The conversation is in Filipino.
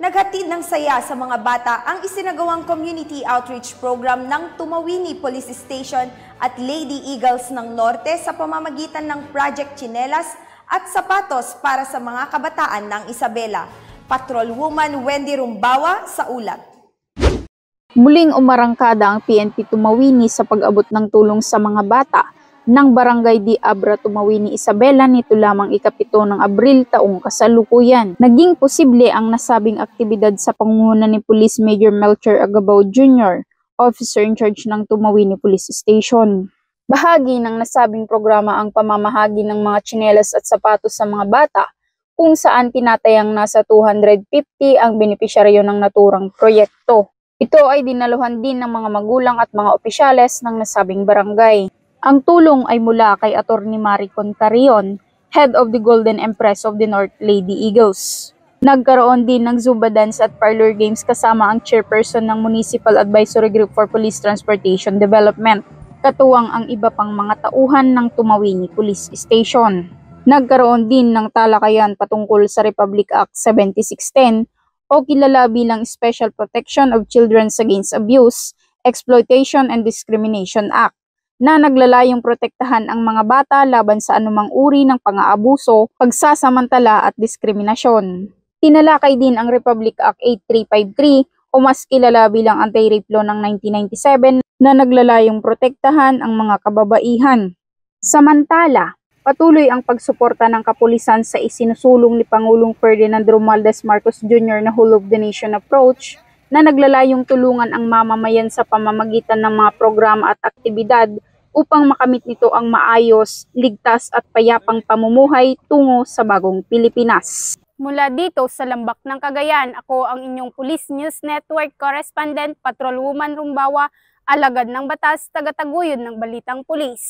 Naghatid ng saya sa mga bata ang isinagawang community outreach program ng Tumawini Police Station at Lady Eagles ng Norte sa pamamagitan ng Project Chinelas at Sapatos para sa mga kabataan ng Isabela. Patrolwoman Wendy Rumbawa sa ulat. Muling umarangkada ang PNP Tumawini sa pag-abot ng tulong sa mga bata ng Barangay Di Abra, Tumawini, Isabela nito lamang ika-7 ng Abril taong kasalukuyan. Naging posible ang nasabing aktibidad sa pangunguna ni Police Major Melcher Agabao Jr., Officer in Charge ng Tumawini Police Station. Bahagi ng nasabing programa ang pamamahagi ng mga tsinelas at sapatos sa mga bata, kung saan tinatayang nasa 250 ang benepisyaryo ng naturang proyekto. Ito ay dinaluhan din ng mga magulang at mga opisyales ng nasabing barangay. Ang tulong ay mula kay Atty. Maricon Carrion, Head of the Golden Empress of the North, Lady Eagles. Nagkaroon din ng Zumba Dance at Parlor Games kasama ang Chairperson ng Municipal Advisory Group for Police Transportation Development, katuwang ang iba pang mga tauhan ng Tumawini Police Station. Nagkaroon din ng talakayan patungkol sa Republic Act 7610 o kilala bilang Special Protection of Children Against Abuse, Exploitation and Discrimination Act, na naglalayong protektahan ang mga bata laban sa anumang uri ng pang-aabuso, pagsasamantala at diskriminasyon. Tinalakay din ang Republic Act 8353 o mas kilala bilang Anti-Rape Law ng 1997 na naglalayong protektahan ang mga kababaihan. Samantala, patuloy ang pagsuporta ng kapulisan sa isinusulong ni Pangulong Ferdinand Romualdez Marcos Jr. na Whole of the Nation approach na naglalayong tulungan ang mamamayan sa pamamagitan ng mga programa at aktibidad upang makamit nito ang maayos, ligtas at payapang pamumuhay tungo sa bagong Pilipinas. Mula dito sa Lambak ng Cagayan, ako ang inyong Police News Network Correspondent, Patrolwoman Rumbawa, alagad ng batas, tagataguyod ng Balitang Pulis.